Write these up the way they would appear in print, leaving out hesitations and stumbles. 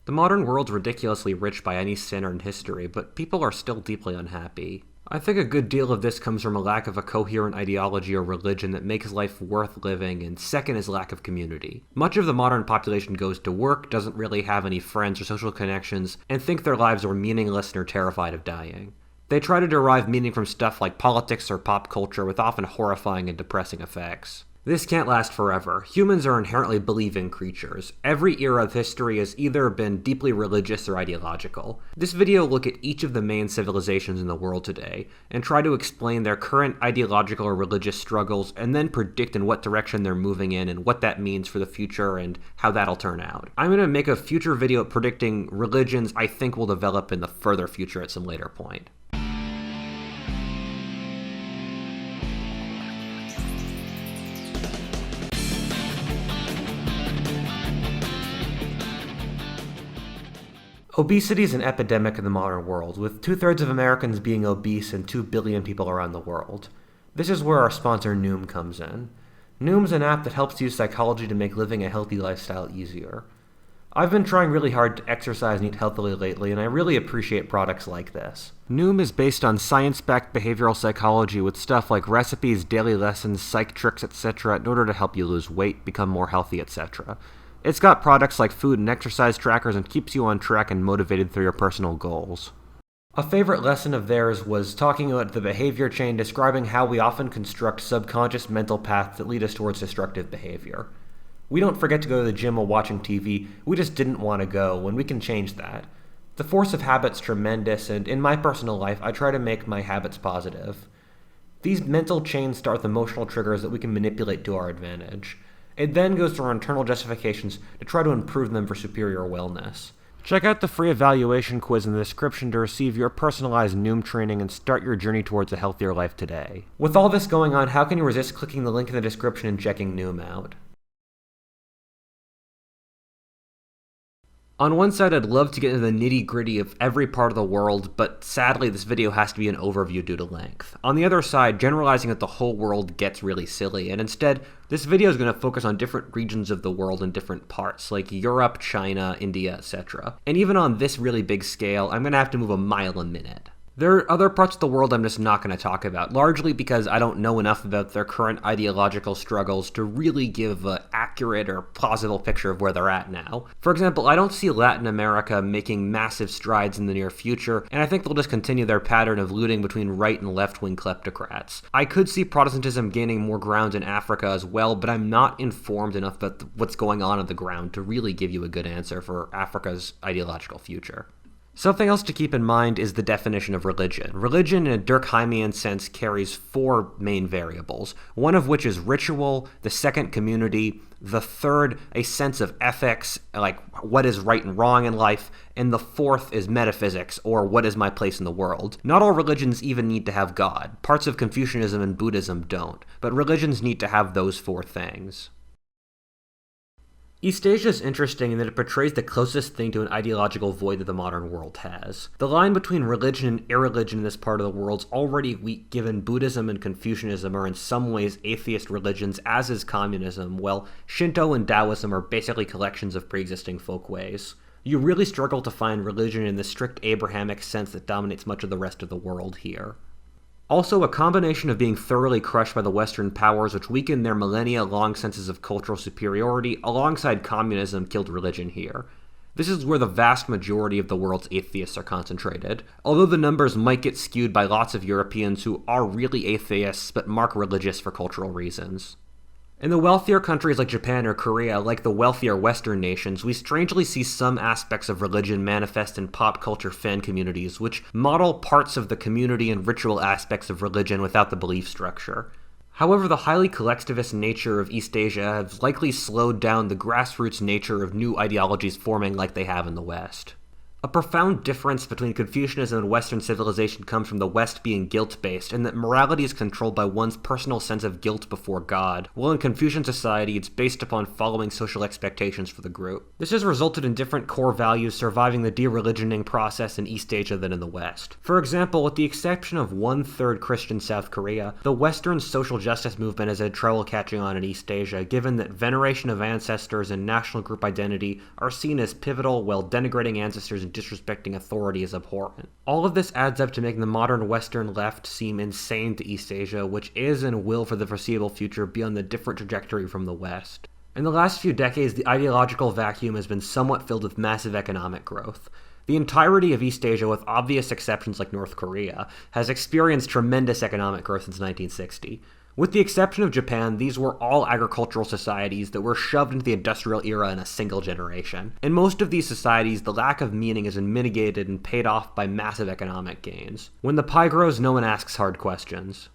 The modern world's ridiculously rich by any standard in history, but people are still deeply unhappy. I think a good deal of this comes from a lack of a coherent ideology or religion that makes life worth living, and second is lack of community. Much of the modern population goes to work, doesn't really have any friends or social connections, and think their lives are meaningless and are terrified of dying. They try to derive meaning from stuff like politics or pop culture with often horrifying and depressing effects. This can't last forever. Humans are inherently believing creatures. Every era of history has either been deeply religious or ideological. This video will look at each of the main civilizations in the world today, and try to explain their current ideological or religious struggles, and then predict in what direction they're moving in and what that means for the future and how that'll turn out. I'm going to make a future video predicting religions I think will develop in the further future at some later point. Obesity is an epidemic in the modern world, with 2/3 of Americans being obese and 2 billion people around the world. This is where our sponsor Noom comes in. Noom's an app that helps use psychology to make living a healthy lifestyle easier. I've been trying really hard to exercise and eat healthily lately, and I really appreciate products like this. Noom is based on science-backed behavioral psychology with stuff like recipes, daily lessons, psych tricks, etc. in order to help you lose weight, become more healthy, etc. It's got products like food and exercise trackers and keeps you on track and motivated through your personal goals. A favorite lesson of theirs was talking about the behavior chain, describing how we often construct subconscious mental paths that lead us towards destructive behavior. We don't forget to go to the gym while watching TV, we just didn't want to go, and we can change that. The force of habit's tremendous, and in my personal life, I try to make my habits positive. These mental chains start with emotional triggers that we can manipulate to our advantage. It then goes through our internal justifications to try to improve them for superior wellness. Check out the free evaluation quiz in the description to receive your personalized Noom training and start your journey towards a healthier life today. With all this going on, how can you resist clicking the link in the description and checking Noom out? On one side, I'd love to get into the nitty-gritty of every part of the world, but sadly this video has to be an overview due to length. On the other side, generalizing that the whole world gets really silly, and instead, this video is going to focus on different regions of the world in different parts, like Europe, China, India, etc. And even on this really big scale, I'm going to have to move a mile a minute. There are other parts of the world I'm just not going to talk about, largely because I don't know enough about their current ideological struggles to really give an accurate or plausible picture of where they're at now. For example, I don't see Latin America making massive strides in the near future, and I think they'll just continue their pattern of looting between right and left-wing kleptocrats. I could see Protestantism gaining more ground in Africa as well, but I'm not informed enough about what's going on the ground to really give you a good answer for Africa's ideological future. Something else to keep in mind is the definition of religion. Religion, in a Durkheimian sense, carries 4 main variables, one of which is ritual, the second community, the third a sense of ethics, like what is right and wrong in life, and the fourth is metaphysics, or what is my place in the world. Not all religions even need to have God. Parts of Confucianism and Buddhism don't, but religions need to have those 4 things. East Asia is interesting in that it portrays the closest thing to an ideological void that the modern world has. The line between religion and irreligion in this part of the world is already weak, given Buddhism and Confucianism are in some ways atheist religions, as is communism, while Shinto and Taoism are basically collections of pre-existing folkways. You really struggle to find religion in the strict Abrahamic sense that dominates much of the rest of the world here. Also, a combination of being thoroughly crushed by the Western powers, which weakened their millennia-long senses of cultural superiority, alongside communism, killed religion here. This is where the vast majority of the world's atheists are concentrated, although the numbers might get skewed by lots of Europeans who are really atheists but mark religious for cultural reasons. In the wealthier countries like Japan or Korea, like the wealthier Western nations, we strangely see some aspects of religion manifest in pop culture fan communities, which model parts of the community and ritual aspects of religion without the belief structure. However, the highly collectivist nature of East Asia has likely slowed down the grassroots nature of new ideologies forming like they have in the West. A profound difference between Confucianism and Western civilization comes from the West being guilt-based, and that morality is controlled by one's personal sense of guilt before God, while in Confucian society it's based upon following social expectations for the group. This has resulted in different core values surviving the de-religioning process in East Asia than in the West. For example, with the exception of 1/3 Christian South Korea, the Western social justice movement has had trouble catching on in East Asia, given that veneration of ancestors and national group identity are seen as pivotal, while denigrating ancestors and disrespecting authority is abhorrent. All of this adds up to making the modern Western left seem insane to East Asia, which is and will for the foreseeable future be on the different trajectory from the West. In the last few decades, the ideological vacuum has been somewhat filled with massive economic growth. The entirety of East Asia, with obvious exceptions like North Korea, has experienced tremendous economic growth since 1960. With the exception of Japan, these were all agricultural societies that were shoved into the industrial era in a single generation. In most of these societies, the lack of meaning has been mitigated and paid off by massive economic gains. When the pie grows, no one asks hard questions.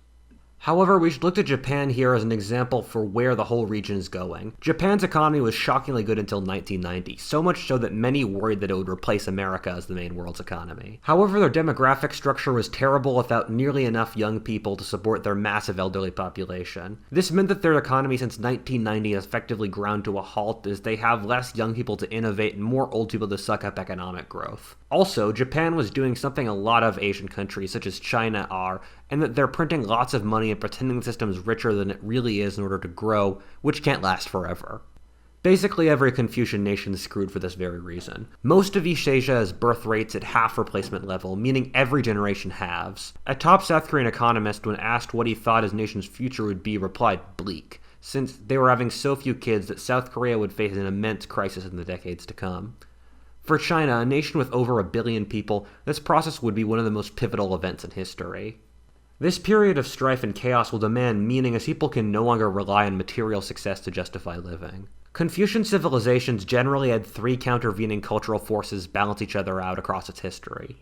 However, we should look to Japan here as an example for where the whole region is going. Japan's economy was shockingly good until 1990, so much so that many worried that it would replace America as the main world's economy. However, their demographic structure was terrible without nearly enough young people to support their massive elderly population. This meant that their economy since 1990 has effectively ground to a halt, as they have less young people to innovate and more old people to suck up economic growth. Also, Japan was doing something a lot of Asian countries, such as China, are, and that they're printing lots of money and pretending the system is richer than it really is in order to grow, which can't last forever. Basically, every Confucian nation is screwed for this very reason. Most of East Asia has birth rates at half replacement level, meaning every generation halves. A top South Korean economist, when asked what he thought his nation's future would be, replied bleak, since they were having so few kids that South Korea would face an immense crisis in the decades to come. For China, a nation with over 1 billion people, this process would be one of the most pivotal events in history. This period of strife and chaos will demand meaning, as people can no longer rely on material success to justify living. Confucian civilizations generally had 3 countervening cultural forces balance each other out across its history.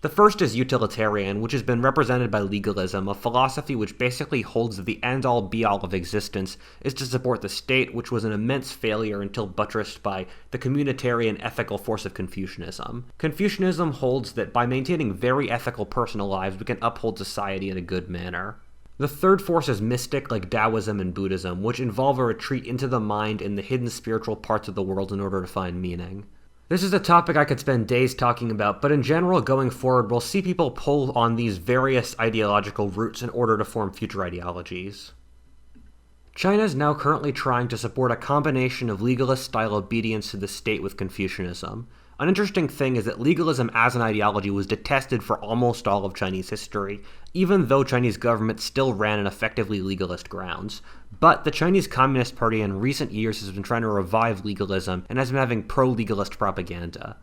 The first is utilitarian, which has been represented by legalism, a philosophy which basically holds that the end-all be-all of existence is to support the state, which was an immense failure until buttressed by the communitarian ethical force of Confucianism. Confucianism holds that by maintaining very ethical personal lives, we can uphold society in a good manner. The third force is mystic, like Taoism and Buddhism, which involve a retreat into the mind and the hidden spiritual parts of the world in order to find meaning. This is a topic I could spend days talking about, but in general, going forward, we'll see people pull on these various ideological roots in order to form future ideologies. China is now currently trying to support a combination of legalist-style obedience to the state with Confucianism. An interesting thing is that legalism as an ideology was detested for almost all of Chinese history, even though Chinese government still ran on effectively legalist grounds. But the Chinese Communist Party in recent years has been trying to revive legalism and has been having pro-legalist propaganda.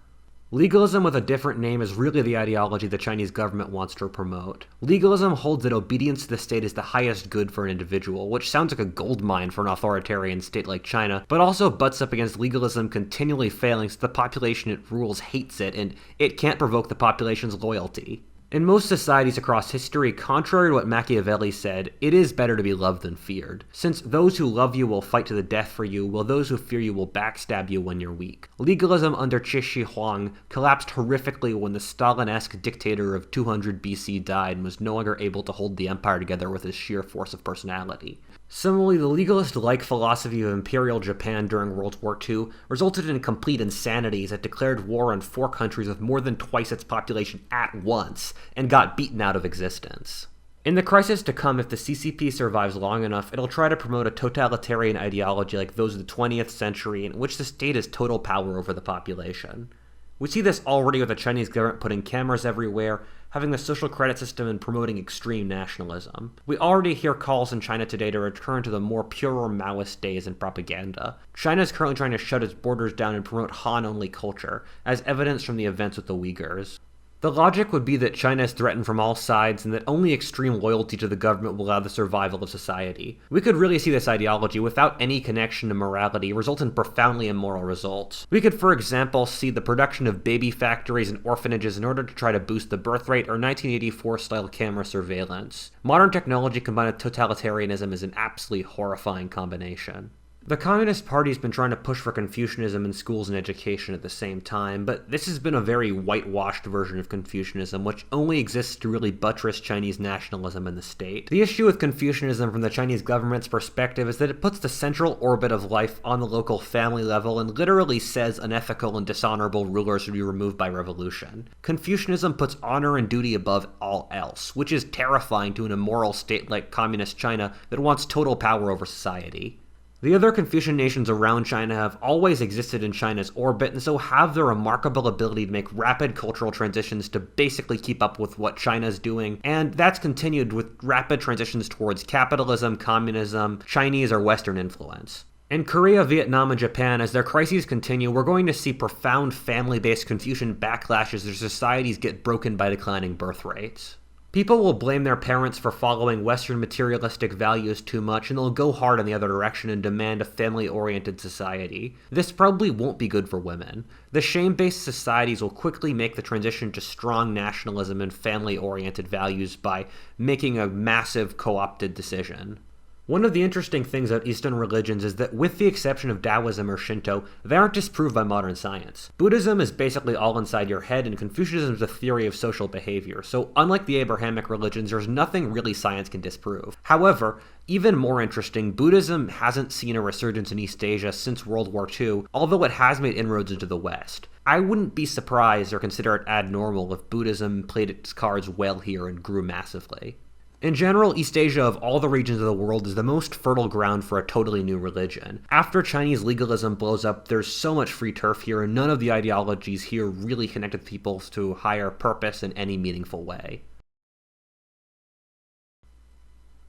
Legalism with a different name is really the ideology the Chinese government wants to promote. Legalism holds that obedience to the state is the highest good for an individual, which sounds like a goldmine for an authoritarian state like China, but also butts up against legalism continually failing so the population it rules hates it, and it can't provoke the population's loyalty. In most societies across history, contrary to what Machiavelli said, it is better to be loved than feared, since those who love you will fight to the death for you, while those who fear you will backstab you when you're weak. Legalism under Qin Shi Huang collapsed horrifically when the Stalin-esque dictator of 200 BC died and was no longer able to hold the empire together with his sheer force of personality. Similarly, the legalist-like philosophy of Imperial Japan during World War II resulted in complete insanity as it declared war on 4 countries with more than twice its population at once, and got beaten out of existence. In the crisis to come, if the CCP survives long enough, it'll try to promote a totalitarian ideology like those of the 20th century, in which the state has total power over the population. We see this already with the Chinese government putting cameras everywhere, having the social credit system, and promoting extreme nationalism. We already hear calls in China today to return to the more purer Maoist days in propaganda. China is currently trying to shut its borders down and promote Han-only culture, as evidenced from the events with the Uyghurs. The logic would be that China is threatened from all sides and that only extreme loyalty to the government will allow the survival of society. We could really see this ideology, without any connection to morality, result in profoundly immoral results. We could, for example, see the production of baby factories and orphanages in order to try to boost the birth rate, or 1984-style camera surveillance. Modern technology combined with totalitarianism is an absolutely horrifying combination. The Communist Party's been trying to push for Confucianism in schools and education at the same time, but this has been a very whitewashed version of Confucianism, which only exists to really buttress Chinese nationalism in the state. The issue with Confucianism from the Chinese government's perspective is that it puts the central orbit of life on the local family level and literally says unethical and dishonorable rulers should be removed by revolution. Confucianism puts honor and duty above all else, which is terrifying to an immoral state like Communist China that wants total power over society. The other Confucian nations around China have always existed in China's orbit and so have the remarkable ability to make rapid cultural transitions to basically keep up with what China's doing, and that's continued with rapid transitions towards capitalism, communism, Chinese or Western influence. In Korea, Vietnam, and Japan, as their crises continue, we're going to see profound family-based Confucian backlash as their societies get broken by declining birth rates. People will blame their parents for following Western materialistic values too much, and they'll go hard in the other direction and demand a family-oriented society. This probably won't be good for women. The shame-based societies will quickly make the transition to strong nationalism and family-oriented values by making a massive co-opted decision. One of the interesting things about Eastern religions is that, with the exception of Taoism or Shinto, they aren't disproved by modern science. Buddhism is basically all inside your head, and Confucianism is a theory of social behavior, so unlike the Abrahamic religions, there's nothing really science can disprove. However, even more interesting, Buddhism hasn't seen a resurgence in East Asia since World War II, although it has made inroads into the West. I wouldn't be surprised or consider it abnormal if Buddhism played its cards well here and grew massively. In general, East Asia of all the regions of the world is the most fertile ground for a totally new religion. After Chinese legalism blows up, there's so much free turf here, and none of the ideologies here really connected people to a higher purpose in any meaningful way.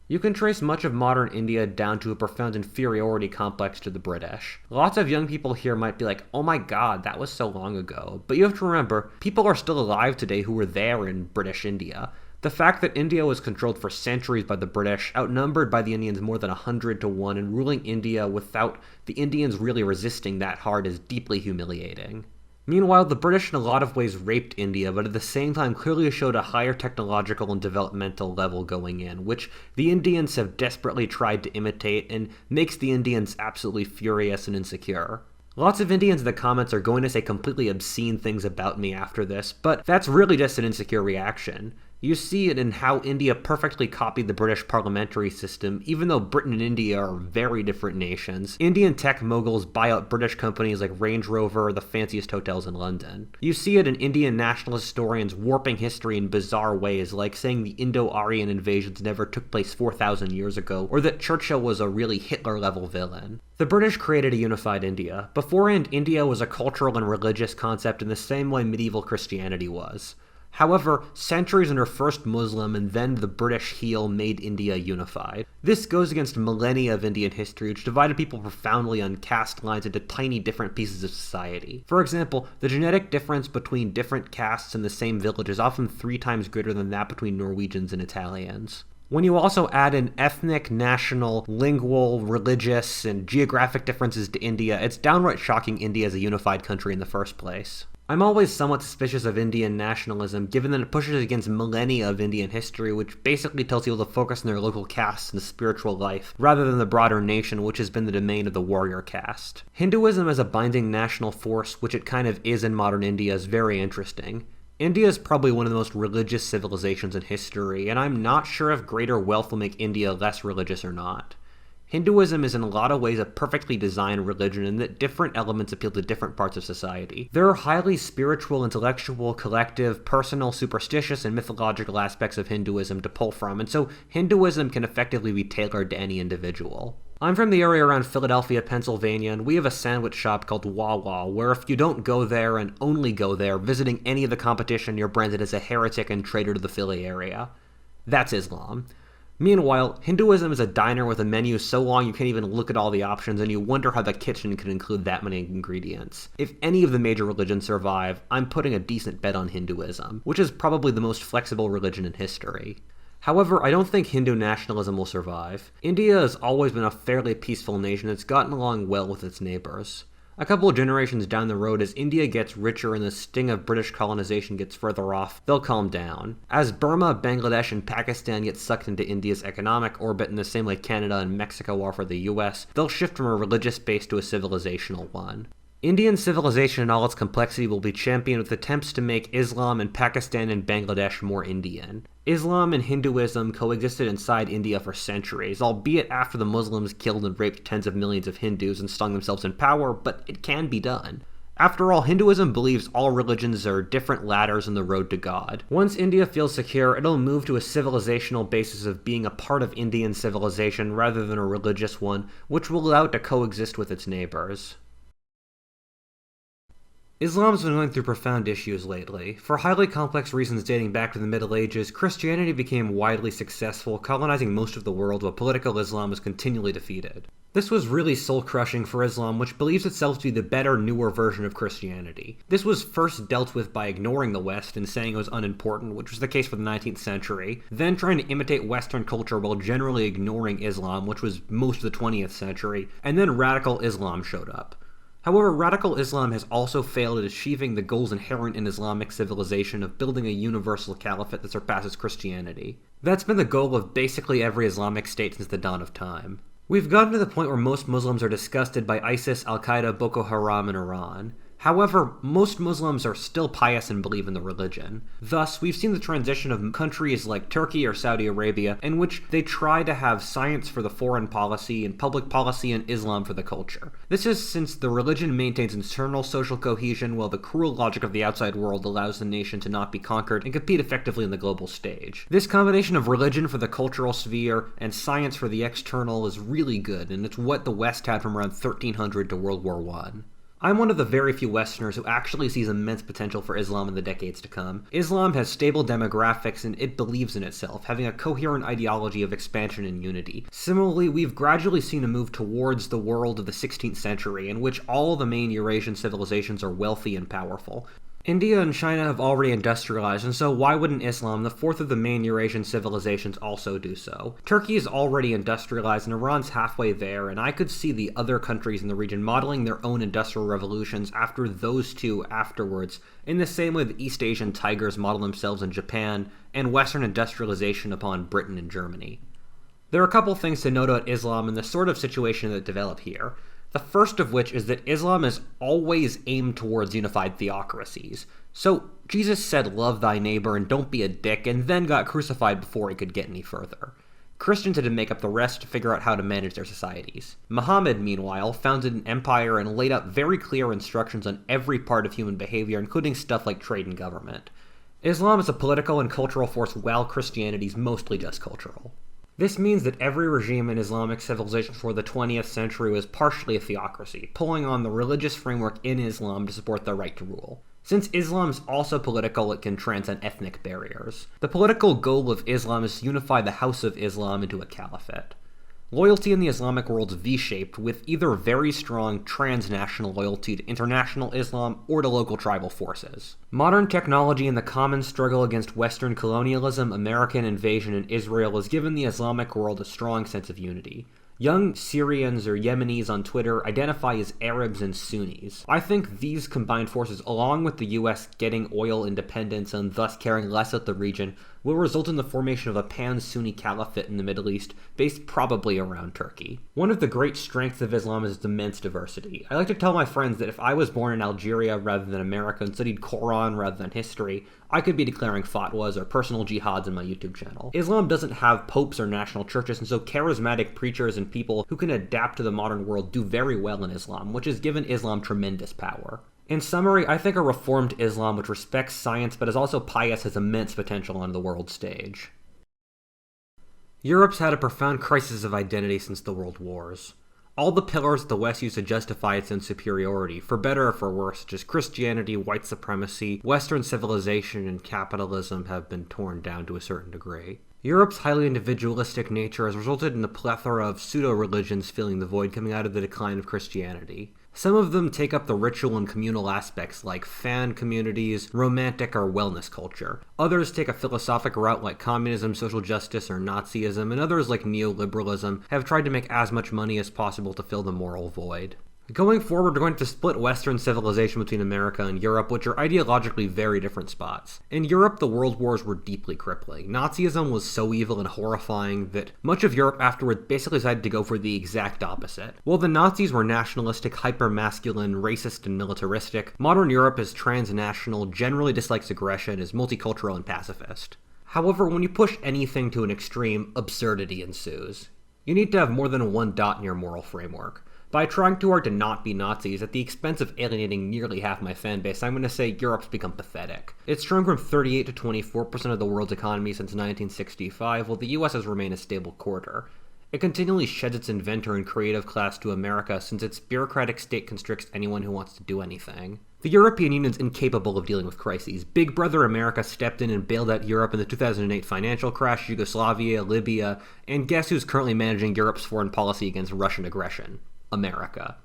You can trace much of modern India down to a profound inferiority complex to the British. Lots of young people here might be like, oh my god, that was so long ago. But you have to remember, people are still alive today who were there in British India. The fact that India was controlled for centuries by the British, outnumbered by the Indians more than 100 to 1, and ruling India without the Indians really resisting that hard is deeply humiliating. Meanwhile, the British in a lot of ways raped India, but at the same time clearly showed a higher technological and developmental level going in, which the Indians have desperately tried to imitate and makes the Indians absolutely furious and insecure. Lots of Indians in the comments are going to say completely obscene things about me after this, but that's really just an insecure reaction. You see it in how India perfectly copied the British parliamentary system, even though Britain and India are very different nations. Indian tech moguls buy out British companies like Range Rover or the fanciest hotels in London. You see it in Indian nationalist historians warping history in bizarre ways, like saying the Indo-Aryan invasions never took place 4,000 years ago, or that Churchill was a really Hitler-level villain. The British created a unified India. Beforehand, India was a cultural and religious concept in the same way medieval Christianity was. However, centuries under first Muslim and then the British heel made India unified. This goes against millennia of Indian history, which divided people profoundly on caste lines into tiny different pieces of society. For example, the genetic difference between different castes in the same village is often 3 times greater than that between Norwegians and Italians. When you also add in ethnic, national, lingual, religious, and geographic differences to India, it's downright shocking India as a unified country in the first place. I'm always somewhat suspicious of Indian nationalism, given that it pushes against millennia of Indian history, which basically tells people to focus on their local castes and spiritual life, rather than the broader nation, which has been the domain of the warrior caste. Hinduism as a binding national force, which it kind of is in modern India, is very interesting. India is probably one of the most religious civilizations in history, and I'm not sure if greater wealth will make India less religious or not. Hinduism is in a lot of ways a perfectly designed religion in that different elements appeal to different parts of society. There are highly spiritual, intellectual, collective, personal, superstitious, and mythological aspects of Hinduism to pull from, and so Hinduism can effectively be tailored to any individual. I'm from the area around Philadelphia, Pennsylvania, and we have a sandwich shop called Wawa, where if you don't go there and only go there, visiting any of the competition, you're branded as a heretic and traitor to the Philly area. That's Islam. Meanwhile, Hinduism is a diner with a menu so long you can't even look at all the options, and you wonder how the kitchen could include that many ingredients. If any of the major religions survive, I'm putting a decent bet on Hinduism, which is probably the most flexible religion in history. However, I don't think Hindu nationalism will survive. India has always been a fairly peaceful nation that's gotten along well with its neighbors. A couple of generations down the road, as India gets richer and the sting of British colonization gets further off, they'll calm down. As Burma, Bangladesh, and Pakistan get sucked into India's economic orbit in the same way Canada and Mexico are for the US, they'll shift from a religious base to a civilizational one. Indian civilization in all its complexity will be championed with attempts to make Islam and Pakistan and Bangladesh more Indian. Islam and Hinduism coexisted inside India for centuries, albeit after the Muslims killed and raped tens of millions of Hindus and stung themselves in power, but it can be done. After all, Hinduism believes all religions are different ladders in the road to God. Once India feels secure, it'll move to a civilizational basis of being a part of Indian civilization rather than a religious one, which will allow it to coexist with its neighbors. Islam's been going through profound issues lately. For highly complex reasons dating back to the Middle Ages, Christianity became widely successful, colonizing most of the world while political Islam was continually defeated. This was really soul-crushing for Islam, which believes itself to be the better, newer version of Christianity. This was first dealt with by ignoring the West and saying it was unimportant, which was the case for the 19th century, then trying to imitate Western culture while generally ignoring Islam, which was most of the 20th century, and then radical Islam showed up. However, radical Islam has also failed at achieving the goals inherent in Islamic civilization of building a universal caliphate that surpasses Christianity. That's been the goal of basically every Islamic state since the dawn of time. We've gotten to the point where most Muslims are disgusted by ISIS, Al-Qaeda, Boko Haram, and Iran. However, most Muslims are still pious and believe in the religion. Thus, we've seen the transition of countries like Turkey or Saudi Arabia, in which they try to have science for the foreign policy and public policy and Islam for the culture. This is since the religion maintains internal social cohesion while the cruel logic of the outside world allows the nation to not be conquered and compete effectively on the global stage. This combination of religion for the cultural sphere and science for the external is really good, and it's what the West had from around 1300 to World War I. I'm one of the very few Westerners who actually sees immense potential for Islam in the decades to come. Islam has stable demographics and it believes in itself, having a coherent ideology of expansion and unity. Similarly, we've gradually seen a move towards the world of the 16th century, in which all the main Eurasian civilizations are wealthy and powerful. India and China have already industrialized, and so why wouldn't Islam, the fourth of the main Eurasian civilizations, also do so? Turkey is already industrialized, and Iran's halfway there, and I could see the other countries in the region modeling their own industrial revolutions after those two afterwards, in the same way the East Asian tigers model themselves in Japan, and Western industrialization upon Britain and Germany. There are a couple things to note about Islam and the sort of situation that developed here. The first of which is that Islam is always aimed towards unified theocracies. So Jesus said, "Love thy neighbor and don't be a dick," and then got crucified before he could get any further. Christians had to make up the rest to figure out how to manage their societies. Muhammad, meanwhile, founded an empire and laid out very clear instructions on every part of human behavior, including stuff like trade and government. Islam is a political and cultural force while Christianity is mostly just cultural. This means that every regime in Islamic civilization for the 20th century was partially a theocracy, pulling on the religious framework in Islam to support their right to rule. Since Islam is also political, it can transcend ethnic barriers. The political goal of Islam is to unify the House of Islam into a caliphate. Loyalty in the Islamic world is V-shaped, with either very strong transnational loyalty to international Islam or to local tribal forces. Modern technology and the common struggle against Western colonialism, American invasion, and Israel has given the Islamic world a strong sense of unity. Young Syrians or Yemenis on Twitter identify as Arabs and Sunnis. I think these combined forces, along with the US getting oil independence and thus caring less of the region, will result in the formation of a pan-Sunni caliphate in the Middle East, based probably around Turkey. One of the great strengths of Islam is its immense diversity. I like to tell my friends that if I was born in Algeria rather than America and studied Quran rather than history, I could be declaring fatwas or personal jihads in my YouTube channel. Islam doesn't have popes or national churches, and so charismatic preachers and people who can adapt to the modern world do very well in Islam, which has given Islam tremendous power. In summary, I think a reformed Islam which respects science but is also pious has immense potential on the world stage. Europe's had a profound crisis of identity since the World Wars. All the pillars the West used to justify its own superiority, for better or for worse, such as Christianity, white supremacy, Western civilization, and capitalism, have been torn down to a certain degree. Europe's highly individualistic nature has resulted in a plethora of pseudo-religions filling the void coming out of the decline of Christianity. Some of them take up the ritual and communal aspects like fan communities, romantic or wellness culture. Others take a philosophic route like communism, social justice, or Nazism, and others like neoliberalism have tried to make as much money as possible to fill the moral void. Going forward, we're going to split Western civilization between America and Europe, which are ideologically very different spots. In Europe, the world wars were deeply crippling. Nazism was so evil and horrifying that much of Europe afterward basically decided to go for the exact opposite. While the Nazis were nationalistic, hyper-masculine, racist, and militaristic, modern Europe is transnational, generally dislikes aggression, is multicultural and pacifist. However, when you push anything to an extreme, absurdity ensues. You need to have more than one dot in your moral framework. By trying too hard to not be Nazis at the expense of alienating nearly half my fanbase, I'm going to say Europe's become pathetic. It's shrunk from 38 to 24% of the world's economy since 1965, while the US has remained a stable quarter. It continually sheds its inventor and creative class to America since its bureaucratic state constricts anyone who wants to do anything. The European Union is incapable of dealing with crises. Big Brother America stepped in and bailed out Europe in the 2008 financial crash, Yugoslavia, Libya, and guess who's currently managing Europe's foreign policy against Russian aggression? America.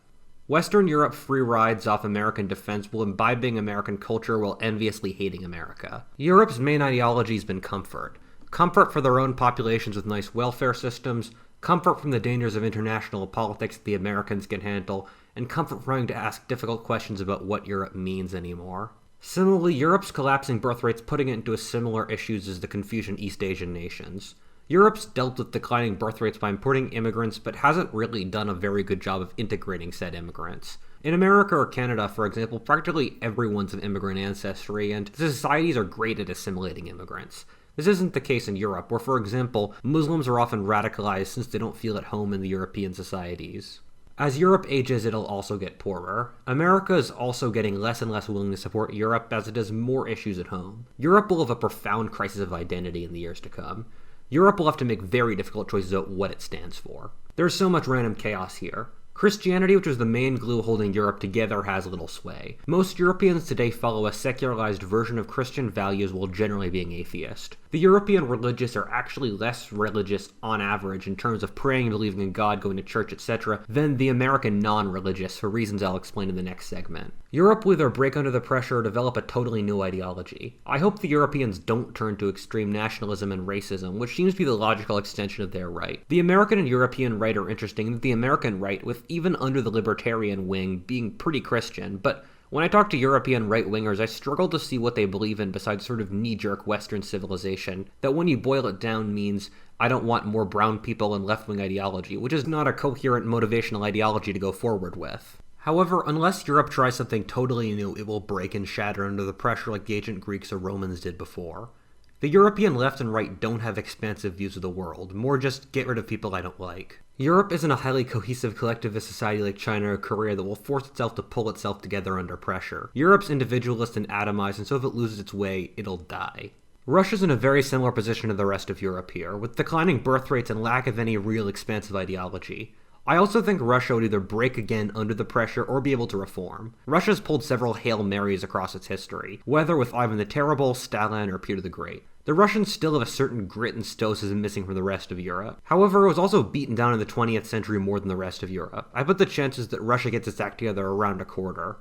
Western Europe free rides off American defense while imbibing American culture while enviously hating America. Europe's main ideology has been comfort. Comfort for their own populations with nice welfare systems, comfort from the dangers of international politics that the Americans can handle, and comfort from having to ask difficult questions about what Europe means anymore. Similarly, Europe's collapsing birth rates putting it into similar issues as the Confucian East Asian nations. Europe's dealt with declining birth rates by importing immigrants, but hasn't really done a very good job of integrating said immigrants. In America or Canada, for example, practically everyone's of immigrant ancestry, and the societies are great at assimilating immigrants. This isn't the case in Europe, where, for example, Muslims are often radicalized since they don't feel at home in the European societies. As Europe ages, it'll also get poorer. America is also getting less and less willing to support Europe as it has more issues at home. Europe will have a profound crisis of identity in the years to come. Europe will have to make very difficult choices about what it stands for. There's so much random chaos here. Christianity, which was the main glue holding Europe together, has little sway. Most Europeans today follow a secularized version of Christian values while generally being atheist. The European religious are actually less religious on average in terms of praying and believing in God, going to church, etc., than the American non-religious, for reasons I'll explain in the next segment. Europe will either break under the pressure or develop a totally new ideology. I hope the Europeans don't turn to extreme nationalism and racism, which seems to be the logical extension of their right. The American and European right are interesting in that the American right, with even under the libertarian wing, being pretty Christian, but when I talk to European right-wingers, I struggle to see what they believe in besides sort of knee-jerk Western civilization, that when you boil it down means I don't want more brown people and left-wing ideology, which is not a coherent motivational ideology to go forward with. However, unless Europe tries something totally new, it will break and shatter under the pressure like the ancient Greeks or Romans did before. The European left and right don't have expansive views of the world, more just get rid of people I don't like. Europe isn't a highly cohesive collectivist society like China or Korea that will force itself to pull itself together under pressure. Europe's individualist and atomized, and so if it loses its way, it'll die. Russia's in a very similar position to the rest of Europe here, with declining birth rates and lack of any real expansive ideology. I also think Russia would either break again under the pressure or be able to reform. Russia's pulled several Hail Marys across its history, whether with Ivan the Terrible, Stalin, or Peter the Great. The Russians still have a certain grit and stoicism missing from the rest of Europe. However, it was also beaten down in the 20th century more than the rest of Europe. I put the chances that Russia gets its act together around a quarter.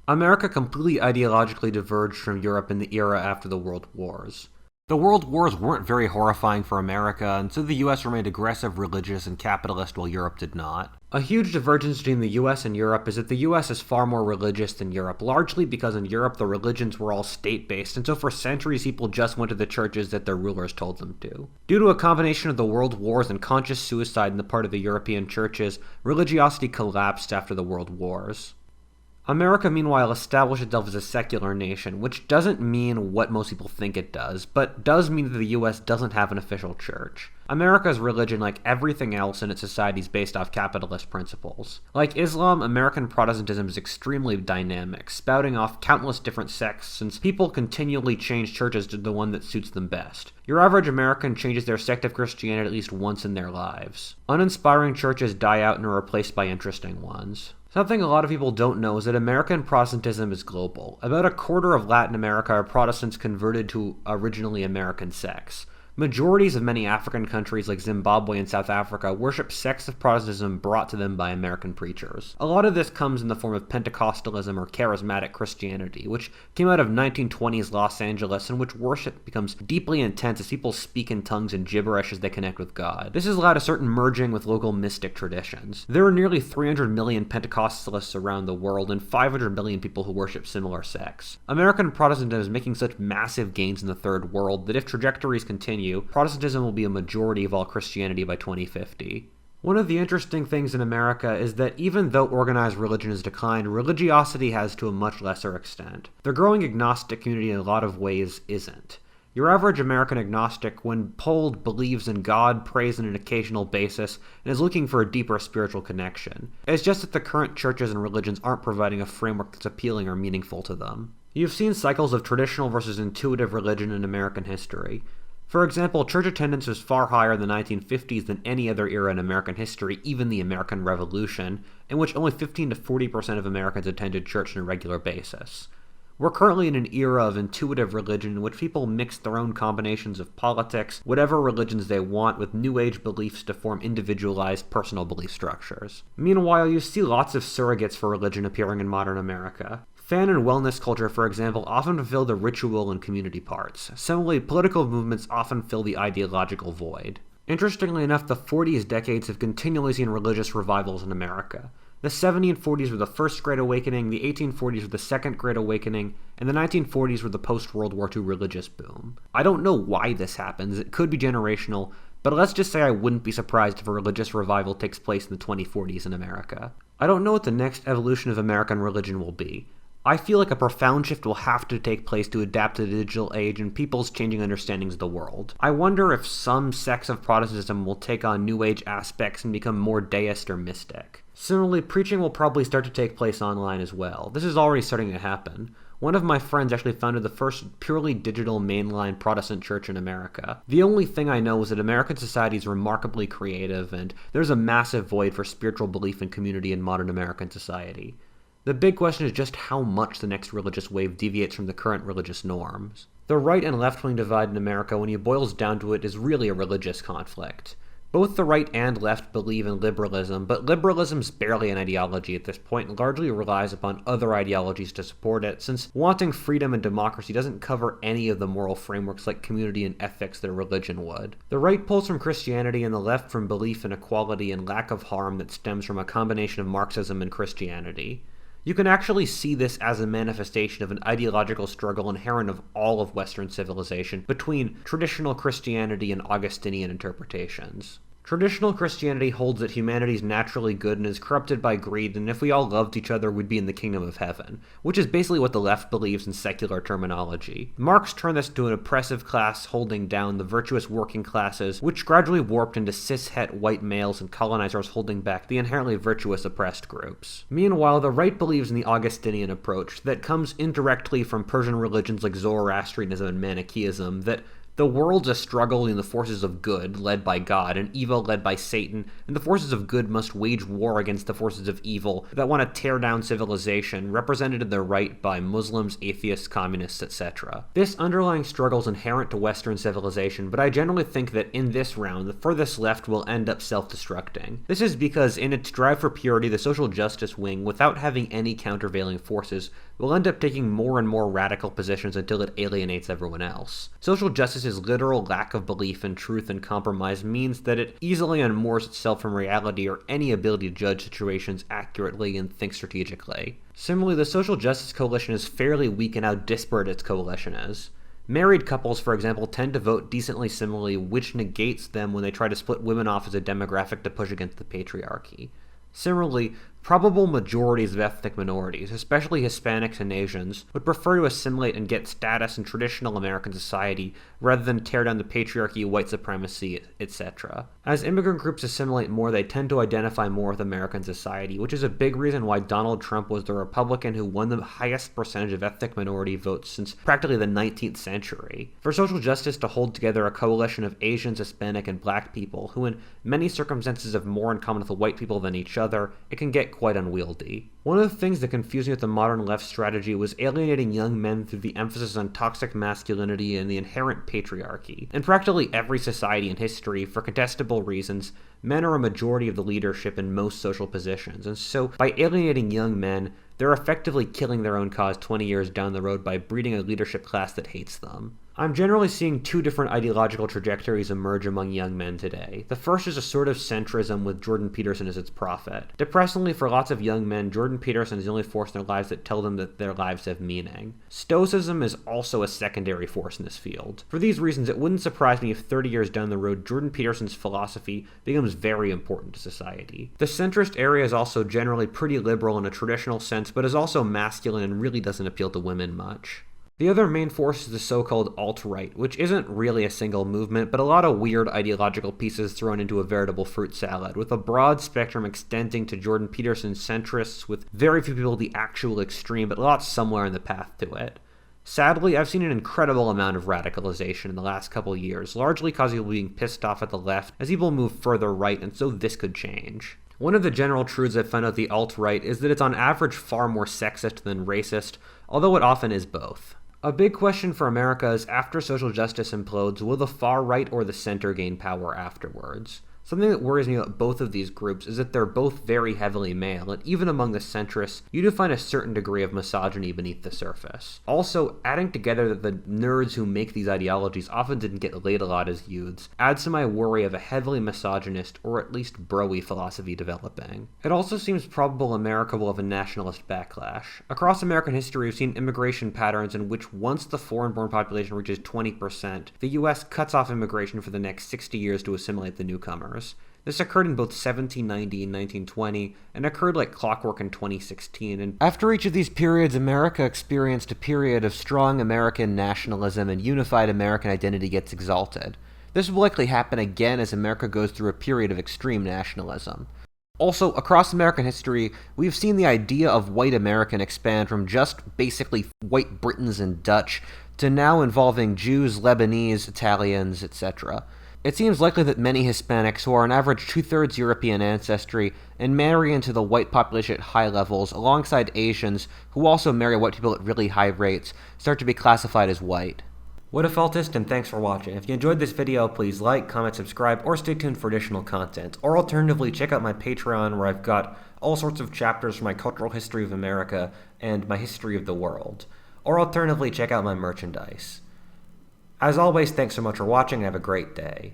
America completely ideologically diverged from Europe in the era after the World Wars. The World Wars weren't very horrifying for America, and so the US remained aggressive, religious, and capitalist while Europe did not. A huge divergence between the US and Europe is that the US is far more religious than Europe, largely because in Europe the religions were all state-based, and so for centuries people just went to the churches that their rulers told them to. Due to a combination of the World Wars and conscious suicide on the part of the European churches, religiosity collapsed after the World Wars. America, meanwhile, established itself as a secular nation, which doesn't mean what most people think it does, but does mean that the US doesn't have an official church. America's religion, like everything else in its society, is based off capitalist principles. Like Islam, American Protestantism is extremely dynamic, spouting off countless different sects since people continually change churches to the one that suits them best. Your average American changes their sect of Christianity at least once in their lives. Uninspiring churches die out and are replaced by interesting ones. Something a lot of people don't know is that American Protestantism is global. About a quarter of Latin America are Protestants converted to originally American sects. Majorities of many African countries like Zimbabwe and South Africa worship sects of Protestantism brought to them by American preachers. A lot of this comes in the form of Pentecostalism or charismatic Christianity, which came out of 1920s Los Angeles, in which worship becomes deeply intense as people speak in tongues and gibberish as they connect with God. This has allowed a certain merging with local mystic traditions. There are nearly 300 million Pentecostalists around the world and 500 million people who worship similar sects. American Protestantism is making such massive gains in the Third World that if trajectories continue, Protestantism will be a majority of all Christianity by 2050. One of the interesting things in America is that even though organized religion has declined, religiosity has to a much lesser extent. The growing agnostic community in a lot of ways isn't. Your average American agnostic, when polled, believes in God, prays on an occasional basis, and is looking for a deeper spiritual connection. It's just that the current churches and religions aren't providing a framework that's appealing or meaningful to them. You've seen cycles of traditional versus intuitive religion in American history. For example, church attendance was far higher in the 1950s than any other era in American history, even the American Revolution, in which only 15 to 40% of Americans attended church on a regular basis. We're currently in an era of intuitive religion in which people mix their own combinations of politics, whatever religions they want, with New Age beliefs to form individualized personal belief structures. Meanwhile, you see lots of surrogates for religion appearing in modern America. Fan and wellness culture, for example, often fulfill the ritual and community parts. Similarly, political movements often fill the ideological void. Interestingly enough, the 40s decades have continually seen religious revivals in America. The 1740s were the First Great Awakening, the 1840s were the Second Great Awakening, and the 1940s were the post-World War II religious boom. I don't know why this happens, it could be generational, but let's just say I wouldn't be surprised if a religious revival takes place in the 2040s in America. I don't know what the next evolution of American religion will be. I feel like a profound shift will have to take place to adapt to the digital age and people's changing understandings of the world. I wonder if some sects of Protestantism will take on New Age aspects and become more deist or mystic. Similarly, preaching will probably start to take place online as well. This is already starting to happen. One of my friends actually founded the first purely digital mainline Protestant church in America. The only thing I know is that American society is remarkably creative, and there's a massive void for spiritual belief and community in modern American society. The big question is just how much the next religious wave deviates from the current religious norms. The right and left-wing divide in America, when you boils down to it, is really a religious conflict. Both the right and left believe in liberalism, but liberalism's barely an ideology at this point and largely relies upon other ideologies to support it, since wanting freedom and democracy doesn't cover any of the moral frameworks like community and ethics that a religion would. The right pulls from Christianity and the left from belief in equality and lack of harm that stems from a combination of Marxism and Christianity. You can actually see this as a manifestation of an ideological struggle inherent of all of Western civilization between traditional Christianity and Augustinian interpretations. Traditional Christianity holds that humanity is naturally good and is corrupted by greed, and if we all loved each other, we'd be in the kingdom of heaven, which is basically what the left believes in secular terminology. Marx turned this to an oppressive class holding down the virtuous working classes, which gradually warped into cis-het white males and colonizers holding back the inherently virtuous oppressed groups. Meanwhile, the right believes in the Augustinian approach that comes indirectly from Persian religions like Zoroastrianism and Manichaeism, that the world's a struggle in the forces of good, led by God, and evil, led by Satan, and the forces of good must wage war against the forces of evil that want to tear down civilization, represented in the right by Muslims, atheists, communists, etc. This underlying struggle is inherent to Western civilization, but I generally think that in this round, the furthest left will end up self-destructing. This is because in its drive for purity, the social justice wing, without having any countervailing forces, will end up taking more and more radical positions until it alienates everyone else. Social justice's literal lack of belief in truth and compromise means that it easily unmoors itself from reality or any ability to judge situations accurately and think strategically. Similarly, the social justice coalition is fairly weak in how disparate its coalition is. Married couples, for example, tend to vote decently similarly, which negates them when they try to split women off as a demographic to push against the patriarchy. Similarly, probable majorities of ethnic minorities, especially Hispanics and Asians, would prefer to assimilate and get status in traditional American society rather than tear down the patriarchy, white supremacy, etc. As immigrant groups assimilate more, they tend to identify more with American society, which is a big reason why Donald Trump was the Republican who won the highest percentage of ethnic minority votes since practically the 19th century. For social justice to hold together a coalition of Asians, Hispanic, and Black people, who in many circumstances have more in common with white people than each other, it can get get quite unwieldy. One of the things that confused me with the modern left strategy was alienating young men through the emphasis on toxic masculinity and the inherent patriarchy. In practically every society in history, for contestable reasons, men are a majority of the leadership in most social positions, and so by alienating young men, they're effectively killing their own cause 20 years down the road by breeding a leadership class that hates them. I'm generally seeing two different ideological trajectories emerge among young men today. The first is a sort of centrism with Jordan Peterson as its prophet. Depressingly, for lots of young men, Jordan Peterson is the only force in their lives that tell them that their lives have meaning. Stoicism is also a secondary force in this field. For these reasons, it wouldn't surprise me if 30 years down the road, Jordan Peterson's philosophy becomes very important to society. The centrist area is also generally pretty liberal in a traditional sense, but is also masculine and really doesn't appeal to women much. The other main force is the so-called alt-right, which isn't really a single movement, but a lot of weird ideological pieces thrown into a veritable fruit salad, with a broad spectrum extending to Jordan Peterson's centrists, with very few people at the actual extreme, but lots somewhere in the path to it. Sadly, I've seen an incredible amount of radicalization in the last couple years, largely causing people being pissed off at the left as people move further right, and so this could change. One of the general truths I've found out the alt-right is that it's on average far more sexist than racist, although it often is both. A big question for America is, after social justice implodes, will the far right or the center gain power afterwards? Something that worries me about both of these groups is that they're both very heavily male, and even among the centrists, you do find a certain degree of misogyny beneath the surface. Also, adding together that the nerds who make these ideologies often didn't get laid a lot as youths adds to my worry of a heavily misogynist, or at least bro-y philosophy developing. It also seems probable America will have a nationalist backlash. Across American history, we've seen immigration patterns in which once the foreign-born population reaches 20%, the US cuts off immigration for the next 60 years to assimilate the newcomers. This occurred in both 1790 and 1920, and occurred like clockwork in 2016, and after each of these periods, America experienced a period of strong American nationalism and unified American identity gets exalted. This will likely happen again as America goes through a period of extreme nationalism. Also, across American history, we've seen the idea of white American expand from just basically white Britons and Dutch to now involving Jews, Lebanese, Italians, etc. It seems likely that many Hispanics, who are on average 2/3 European ancestry, and marry into the white population at high levels, alongside Asians, who also marry white people at really high rates, start to be classified as white. What a faultist, and thanks for watching. If you enjoyed this video, please like, comment, subscribe, or stay tuned for additional content. Or alternatively, check out my Patreon, where I've got all sorts of chapters from my cultural history of America and my history of the world. Or alternatively, check out my merchandise. As always, thanks so much for watching and have a great day.